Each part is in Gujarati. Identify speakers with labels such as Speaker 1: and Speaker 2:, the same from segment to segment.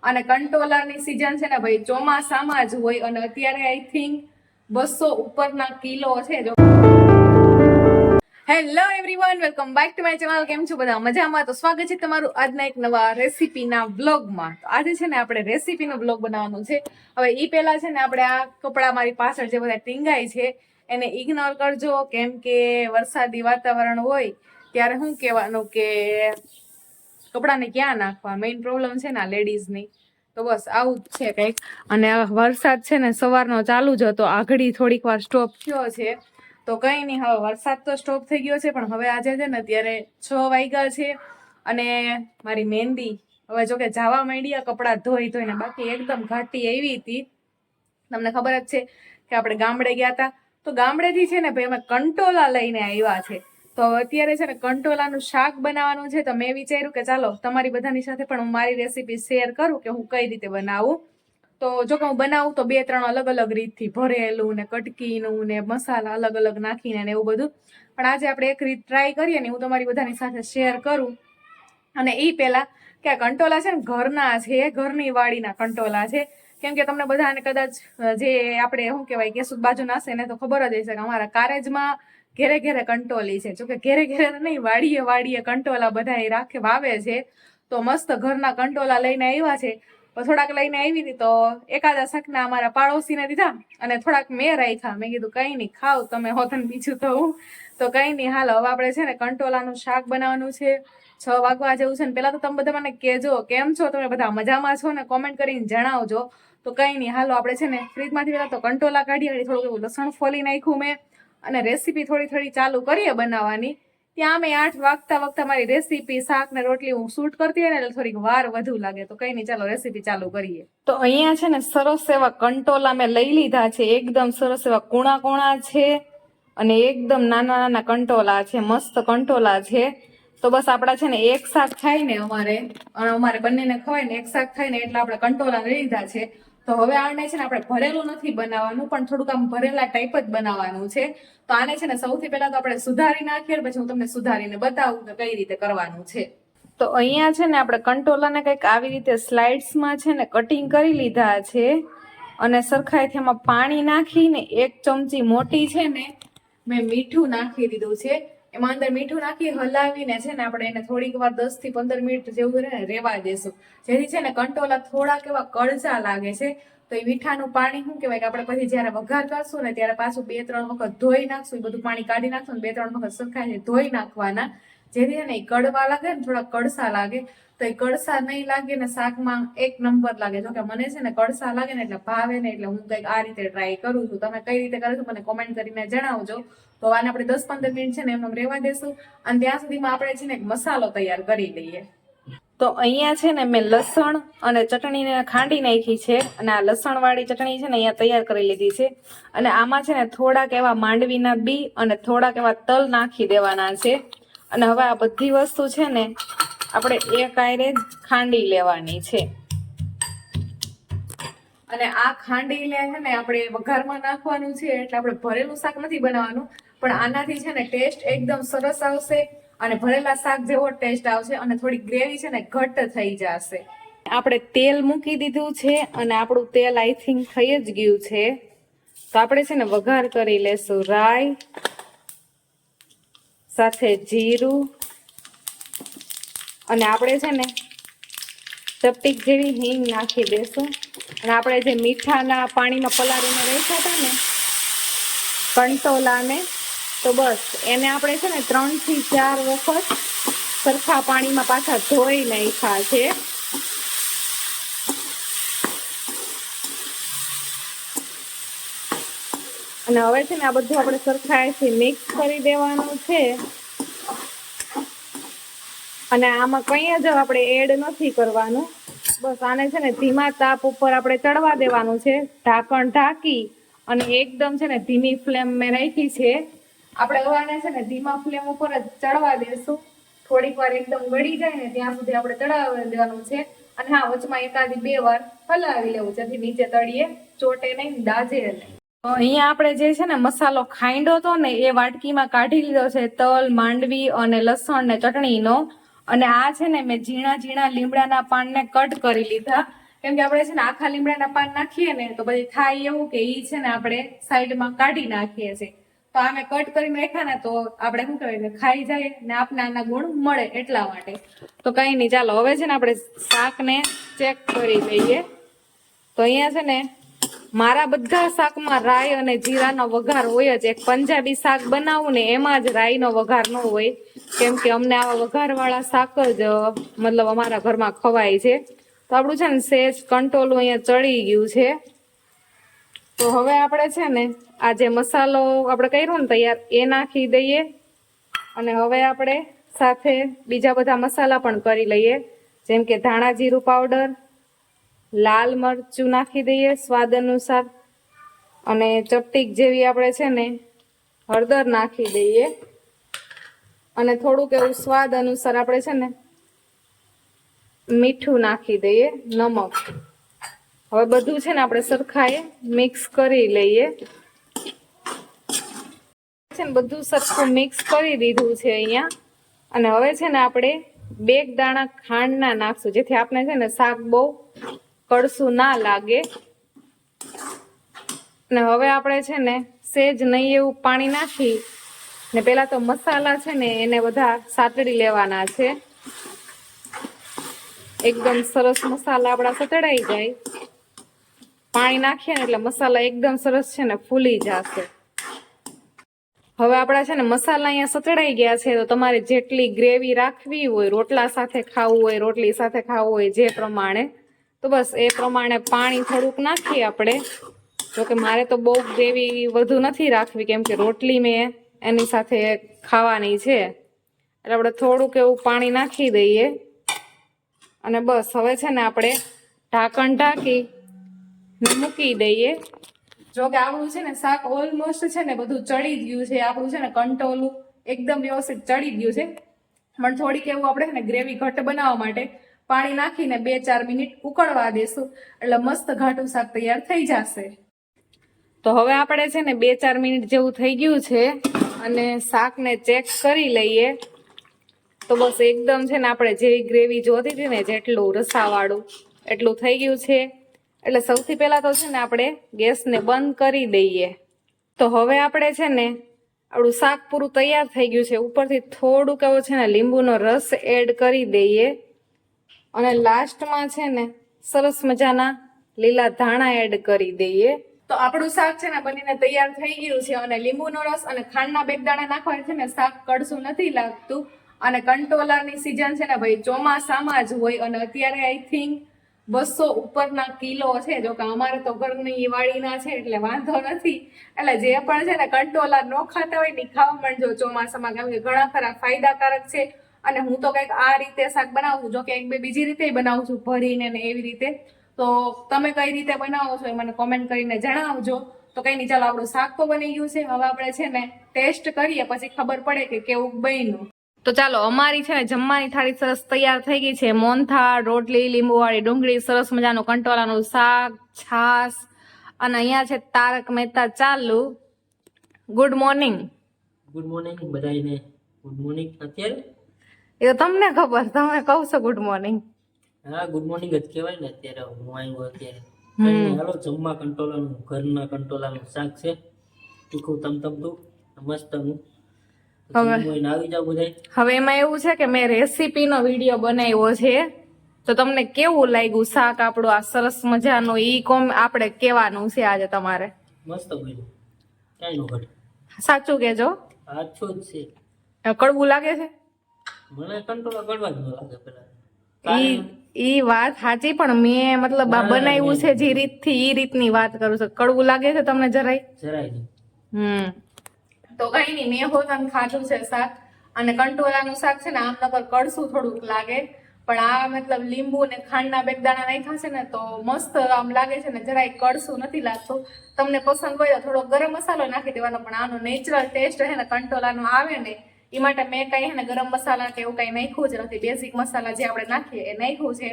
Speaker 1: અને કંટોલાની સિઝન છે ને ભાઈ ચોમાસામાં જ હોય અને અત્યારે આઈ થિંક 200 ઉપરના કિલો છે. જો hello everyone, welcome back to my channel. કેમ છો બધા? મજામાં? તો સ્વાગત છે તમારું આજના એક નવા રેસીપીના બ્લોગમાં. તો આજે છે ને આપણે રેસીપીનો બ્લોગ બનાવવાનો છે. હવે ઈ પહેલા છે ને આપણે આ કપડા મારી પાછળ જે બધા ટીંગાય છે એને ઇગ્નોર કરજો, કેમ કે વરસાદી વાતાવરણ હોય ત્યારે શું કહેવાનું કે કપડાને ક્યાં નાખવા, મેઇન પ્રોબ્લેમ છે ને લેડીઝની. તો બસ આવું જ છે કંઈક. અને વરસાદ છે ને સવારનો ચાલુ જ હતો, આગળ થોડીક વાર સ્ટોપ થયો છે. તો કઈ નહીં, હવે વરસાદ તો સ્ટોપ થઈ ગયો છે, પણ હવે આજે છે ને અત્યારે 6 વાગ્યા છે અને મારી મહેંદી હવે જો કે જાવા માંડ્યા, કપડાં ધોઈને. બાકી એકદમ ઘાટી આવી હતી. તમને ખબર જ છે કે આપણે ગામડે ગયા હતા, તો ગામડેથી છે ને ભાઈ અમે કંટોલા લઈને આવ્યા છે. તો અત્યારે છે ને કંટોલાનું શાક બનાવવાનું છે. તો મેં વિચાર્યું કે ચાલો તમારી બધાની સાથે પણ હું મારી રેસીપી શેર કરું કે હું કઈ રીતે બનાવું. તો જો કે હું બનાવું તો 2-3 અલગ અલગ રીતથી, ભરેલું ને કટકીનું ને મસાલા અલગ અલગ નાખીને ને એવું બધું. પણ આજે આપણે એક રીત ટ્રાય કરીએ ને હું તમારી બધાની સાથે શેર કરું. અને એ પહેલા કે આ કંટોલા છે ને ઘરના છે, ઘરની વાડીના કંટોલા છે. કેમ કે તમને બધાને કદાચ જે આપણે શું કહેવાય કેસુદ બાજુ નાશે ને તો ખબર જ હશે કે અમારા કારેજમાં ઘેરે ઘેરે કંટોલી છે. જોકે ઘેરે ઘેરે નહીં, વાડીએ વાડીએ કંટોલા બધા વાવે છે. તો મસ્ત ઘરના કંટોલા લઈને આવ્યા છે. થોડાક લઈને આવી હતી તો એકાદા શાકના અમારા પાડોશીને દીધા અને થોડાક મેં રાખ્યા. મેં કીધું કઈ નહીં, ખાવ તમે હોતન બીજું તો હું. તો કઈ નહીં, હાલ હવે આપણે છે ને કંટોલાનું શાક બનાવવાનું છે. 6 વાગવા જેવું છે ને. પેલા તો તમે બધા મને કહેજો કેમ છો, તમે બધા મજામાં છો ને, કોમેન્ટ કરીને જણાવજો. તો કઈ નહીં, હાલો આપણે છે ને ફ્રીજમાંથી પેલા તો કંટોલા કાઢી, થોડુંક એવું લસણ ફોલી નાખ્યું મેં અને રેસીપી થોડી ચાલુ કરીએ બનાવવાની. ત્યાં મેં 8 વાગતા મારી રેસીપી શાક ને રોટલી હું શૂટ કરતી હોય ને એટલે થોડીક વાર વધુ લાગે. તો કઈ નહીં, ચાલો રેસીપી ચાલુ કરીએ. તો અહીંયા છે ને સરસ એવા કંટોલા મેં લઈ લીધા છે. એકદમ સરસ એવા કુણા છે અને એકદમ નાના કંટોલા છે, મસ્ત કંટોલા છે. તો બસ આપડા છે ને એક શાક થાય ને અમારે બંનેને ખવાય ને, એક શાક થાય ને એટલે આપણે કંટોલા લઈ લીધા છે. તો હવે આને છે ને આપણે ભરેલું નથી બનાવવાનું, પણ થોડુંક આમ ભરેલા ટાઈપ જ બનાવવાનું છે. તો આને છે ને સૌથી પહેલા તો આપણે સુધારી નાખીએ, પછી હું તમને સુધારીને બતાવું કે કઈ રીતે કરવાનું છે. તો અહીંયા છે ને આપણે કંટોલાને કંઈક આવી રીતે સ્લાઇડ્સમાં છે ને કટિંગ કરી લીધા છે અને સરખાઈથી એમાં પાણી નાખીને 1 ચમચી મોટી છે ને મેં મીઠું નાખી દીધું છે. એમાં અંદર મીઠું નાખી હલાવીને છે ને આપણે એને થોડીક વાર 10 થી 15 મિનિટ જેવું રેવા દેશું, જેથી છે ને કંટોલા થોડાક એવા કળજા લાગે છે. તો એ મીઠાનું પાણી શું કહેવાય કે આપણે પછી જયારે વઘાર કરશું ને ત્યારે પાછું 2-3 વખત ધોઈ નાખશું, એ બધું પાણી કાઢી નાખશું ને 2-3 વખત સરખાઈને ધોઈ નાખવાના, જેથી ને કડવા લાગે ને થોડા કડસા લાગે. તો એ કડસા નહીં લાગે ને શાકમાં 1 નંબર લાગે. જો કે મને છે ને કડસા લાગે ને એટલે ભાવે ને, એટલે હું કંઈક આ રીતે ટ્રાય કરું છું. તમે કઈ રીતે કરો છો મને કોમેન્ટ કરીને જણાવજો. તો આને આપણે 10-15 મિનિટ છે ને એમ રેવા દેશું અને ત્યાં સુધીમાં આપણે છે ને એક મસાલો તૈયાર કરી લઈએ. તો અહીંયા છે ને મેં લસણ અને ચટણીને ખાંડી નાખી છે અને આ લસણ વાળી ચટણી છે ને અહીંયા તૈયાર કરી લીધી છે. અને આમાં છે ને થોડાક એવા માંડવીના બી અને થોડાક એવા તલ નાખી દેવાના છે. અને હવે આ બધી વસ્તુ છે ને આપણે એક આયરે ખાંડી લેવાની છે. અને આ ખાંડીને છે ને આપણે વઘારમાં નાખવાનું છે. એટલે આપણે ભરેલું શાક નથી બનાવવાનું, પણ આનાથી છે ને ટેસ્ટ એકદમ સરસ આવશે અને ભરેલા શાક જેવો ટેસ્ટ આવશે અને થોડી ગ્રેવી છે ને ઘટ્ટ થઈ જશે. આપણે તેલ મૂકી દીધું છે અને આપણું તેલ આઈ થિંક થઈ જ ગયું છે. તો આપણે છે ને વઘાર કરી લેશું. રાઈ સાથે જીરું અને આપણે છે ને ચપટીક જેવી હિંગ નાખી દેશું. અને આપણે જે મીઠાના પાણીમાં પલાળીને રાખ્યા હતા ને કંટોલાને, તો બસ એને આપણે છે ને 3 થી 4 વખત સરખા પાણીમાં પાછા ધોઈ નાખ્યા છે. અને હવે છે ને આ બધું આપણે સરખાઈથી મિક્સ કરી દેવાનું છે. અને આમાં કંઈ જ આપણે એડ નથી કરવાનું. બસ આને છે ને ધીમા તાપ ઉપર આપણે ચડવા દેવાનું છે, ઢાંકણ ઢાંકી અને એકદમ છે ને ધીમી ફ્લેમ મેં રાખી છે. આપણે હવે આને છે ને ધીમા ફ્લેમ ઉપર જ ચડવા દેશું. થોડીક વાર એકદમ ગળી જાય ને ત્યાં સુધી આપણે ચડાવી દેવાનું છે. અને હા, વચમાં 1-2 વાર હલાવી લેવું, જેથી નીચે તળીએ ચોટે નહીં, દાજે નહીં. અહીંયા આપણે જે છે ને મસાલો ખાંડ્યો હતો ને એ વાટકીમાં કાઢી લીધો છે, તલ, માંડવી અને લસણ ને ચટણીનો. અને આ છે ને મેં ઝીણા લીમડાના પાનને કટ કરી લીધા, કેમ કે આપણે છે ને આખા લીમડાના પાન નાખીએ ને તો પછી થાય એવું કે ઈ છે ને આપણે સાઈડમાં કાઢી નાખીએ છીએ. તો આમે કટ કરીને રાખ્યા ને તો આપણે શું કહેવાય કે ખાઈ જાય ને આપને આના ગુણ મળે એટલા માટે. તો કઈ નહીં, ચાલો હવે છે ને આપણે શાકને ચેક કરી લઈએ. તો અહીંયા છે ને મારા બધા શાકમાં રાઈ અને જીરાનો વઘાર હોય જ. એક પંજાબી શાક બનાવું ને એમાં જ રાઈનો વઘાર ન હોય, કેમ કે અમને આવા વઘારવાળા શાક જ મતલબ અમારા ઘરમાં ખવાય છે. તો આપણું છે ને સેજ કંટોલું અહીંયા ચડી ગયું છે. તો હવે આપણે છે ને આ જે મસાલો આપણે કર્યો ને તૈયાર એ નાખી દઈએ. અને હવે આપણે સાથે બીજા બધા મસાલા પણ કરી લઈએ, જેમ કે ધાણા જીરું પાવડર, લાલ મરચું નાખી દઈએ સ્વાદ અનુસાર, અને ચપટીક જેવી આપણે છે ને હળદર નાખી દઈએ, અને થોડુંક એવું સ્વાદ અનુસાર આપણે છે ને મીઠું નાખી દઈએ, નમક. હવે બધું છે ને આપણે સરખાએ મિક્સ કરી લઈએ. છે ને બધું સરખું મિક્સ કરી દીધું છે અહીંયા. અને હવે છે ને આપણે 2 દાણા ખાંડના નાખશું, જેથી આપણે છે ને શાક બહુ કડસું ના લાગે. ને હવે આપણે છે ને સેજ નહીં એવું પાણી નાખી ને પેલા તો મસાલા છે ને એને બધા સાતડી લેવાના છે. એકદમ સરસ મસાલા આપણા સતડાઈ જાય. પાણી નાખીએ ને એટલે મસાલા એકદમ સરસ છે ને ફૂલી જશે. હવે આપણા છે ને મસાલા અહીંયા સતડાઈ ગયા છે. તો તમારે જેટલી ગ્રેવી રાખવી હોય, રોટલા સાથે ખાવું હોય, રોટલી સાથે ખાવું હોય, જે પ્રમાણે, તો બસ એ પ્રમાણે પાણી થોડુંક નાખીએ આપણે. જોકે મારે તો બહુ ગ્રેવી વધુ નથી રાખવી, કેમ કે રોટલી મેં એની સાથે ખાવાની છે. એટલે આપણે થોડુંક એવું પાણી નાખી દઈએ. અને બસ હવે છે ને આપણે ઢાંકણ ઢાંકી મૂકી દઈએ. જો કે આપણું છે ને શાક ઓલમોસ્ટ છે ને બધું ચડી ગયું છે. આપણું છે ને કંટોલું એકદમ વ્યવસ્થિત ચડી ગયું છે. પણ થોડીક એવું આપણે છે ને ગ્રેવી ઘટ બનાવવા માટે પાણી નાખીને 2-4 મિનિટ ઉકળવા દેશું, એટલે મસ્ત ઘાટું શાક તૈયાર થઈ જશે. તો હવે આપણે છે ને 2-4 મિનિટ જેવું થઈ ગયું છે, અને શાકને ચેક કરી લઈએ. તો બસ એકદમ છે ને આપણે જેવી ગ્રેવી જોતી હતી ને, જેટલું રસાવાળું એટલું થઈ ગયું છે. એટલે સૌથી પહેલા તો છે ને આપણે ગેસને બંધ કરી દઈએ. તો હવે આપણે છે ને આપણું શાક પૂરું તૈયાર થઈ ગયું છે. ઉપરથી થોડુંક એવો છે ને લીંબુનો રસ એડ કરી દઈએ, અને લાસ્ટમાં છે ને સરસ મજાના લીલા ધાણા એડ કરી દઈએ. તો આપણું શાક છે ને બનીને તૈયાર થઈ ગયું છે. અને લીંબુનો રસ અને ખાંડના 2 દાણા નાખવાથી છે ને શાક કડશું નથી લાગતું. અને કંટોલાની સિઝન છે ને ભાઈ ચોમાસામાં જ હોય, અને અત્યારે આઈ થિંક 200 ઉપરના કિલો છે. જો કે અમારે તો ઘરની વાડીના છે એટલે વાંધો નથી. એટલે જે પણ છે ને કંટોલા ન ખાતા હોય ને ખાવા માંડજો ચોમાસામાં, કેમ કે ઘણા ખરા ફાયદાકારક છે. અને હું તો કંઈક આ રીતે શાક બનાવું છું, જો કે 1-2 બીજી રીતે બનાવું છું, ભરીને ને એવી રીતે. તો તમે કઈ રીતે બનાવો છો એ મને કોમેન્ટ કરીને જણાવજો. તો કઈ નહીં, ચાલો આપણું શાક તો બની ગયું છે. હવે આપણે છે ને ટેસ્ટ કરીએ, પછી ખબર પડે કે કેવું બન્યું. તો ચાલો, અમારી છે ને જમવાની થાળી સરસ તૈયાર થઈ ગઈ છે. મોહનથાળ, રોટલી, લીંબુવાળી ડુંગળી, સરસ મજાનું કંટોલાનું શાક, છાશ, અને અહીંયા છે તારક મહેતા ચાલુ. Good morning.
Speaker 2: ગુડ મોર્નિંગ બધાને. Good morning. અત્યારે
Speaker 1: એ તો તમને ખબર, તમે કહો છો ગુડ મોર્નિંગ.
Speaker 2: હા, ગુડ મોર્નિંગ જ કહેવાય ને. અત્યારે હું આવ્યો અત્યારે. હાલો જમવા કંટોલાનું, ઘરના કંટોલાનું શાક છે, તીખું તમતમતું મસ્તનું. આવી જાવ બધા.
Speaker 1: હવે એમાં એવું છે કે મેં રેસીપીનો વિડીયો બનાવ્યો છે. તો તમને કેવું લાગ્યું શાક આપણું આ સરસ મજાનું, ઈ આપણે કેવાનું છે આજે તમારે.
Speaker 2: મસ્ત બન્યું, કાંઈ નો ઘટે.
Speaker 1: સાચું કેજો.
Speaker 2: સાચું જ છે.
Speaker 1: કડવું લાગે છે?
Speaker 2: મને કંટોલા કડવા જ ન લાગે પેલા.
Speaker 1: ઈ વાત સાચી, પણ મેં મતલબ આ બનાવ્યું છે જે રીતથી, ઈ રીતની વાત કરું છું. કડવું લાગે છે તમને જરાય?
Speaker 2: જરાય નહીં.
Speaker 1: તો કઈ નહીં, મેં હોતન ખાધું છે શાક. અને કંટોલાનું શાક છે ને આમ નકર કડશું થોડુંક લાગે, પણ આ મતલબ લીંબુ ને ખાંડના 2 દાણા નાખ્યા છે ને તો મસ્ત આમ લાગે છે ને, જરાય કડશું નથી લાગતું. તમને પસંદ હોય તો થોડો ગરમ મસાલો નાખી દેવાનો, પણ આનો નેચરલ ટેસ્ટ છે ને કંટોલાનો આવે ને એ માટે મેં કઈ ને ગરમ મસાલા કે એવું કઈ નાખ્યું જ નથી. બેઝિક મસાલા જે આપણે નાખીએ એ નાખ્યું છે.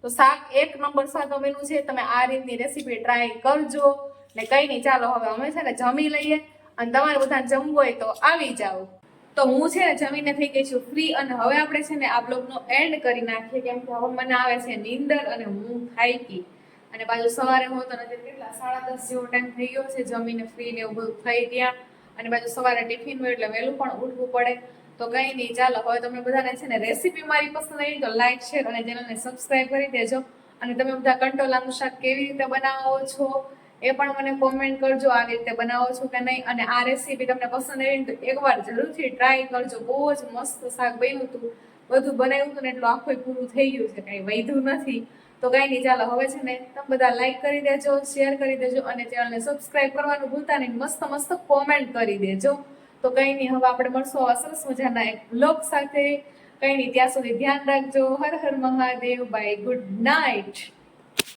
Speaker 1: તો શાક 1 નંબર સ્વાદ બન્યું છે. તમે આ રીતની રેસીપી ટ્રાય કરજો. ને કઈ નહીં, ચાલો હવે અમે છે ને જમી લઈએ, અને તમારે બધાને જમવું હોય તો આવી જાઓ. તો હું છે ને જમીને થઈ ગઈ છું ફ્રી, અને હવે આપણે છે ને આ બ્લોગનો એન્ડ કરી નાખીએ, કેમ કે હવે મને આવે છે નીંદર અને હું થાકી. અને પાછું સવારે હું તો નથી, કેટલા 10:30 જેવો ટાઈમ થઈ ગયો છે, જમીને ફ્રી ને એવું બધું થઈ ત્યાં, અને પાછું સવારે ટિફિન હોય એટલે વહેલું પણ ઉઠવું પડે. તો કઈ નહીં, ચાલો હવે તમને બધાને છે ને રેસીપી મારી પસંદ આવી તો લાઈક, શેર અને ચેનલને સબસ્ક્રાઇબ કરી દેજો. અને તમે બધા કંટોલાનું શાક કેવી રીતે બનાવો છો એ પણ મને કોમેન્ટ કરજો, આવી રીતે બનાવો છો કે નહીં. અને આ રેસીપી તમને પસંદ આવી તો એકવાર જરૂરથી ટ્રાય કરજો, બહુ જ મસ્ત શાક બન્યું હતું, બધું બનાવ્યું હતું ને એટલું આખું પૂરું થઈ ગયું છે, કાંઈ વધ્યું નથી. તો કાંઈ નહીં, ચાલો હવે છે ને તમે બધા લાઈક કરી દેજો, શેર કરી દેજો અને ચેનલને સબસ્ક્રાઇબ કરવાનું ભૂલતા નહીં, મસ્ત મસ્ત કોમેન્ટ કરી દેજો. તો કંઈ નહીં, હવે આપણે મળશું આવા સરસ મજાના એક બ્લોગ સાથે. કંઈ નહીં, ત્યાં સુધી ધ્યાન રાખજો. હર હર મહાદેવ. Bye, good night.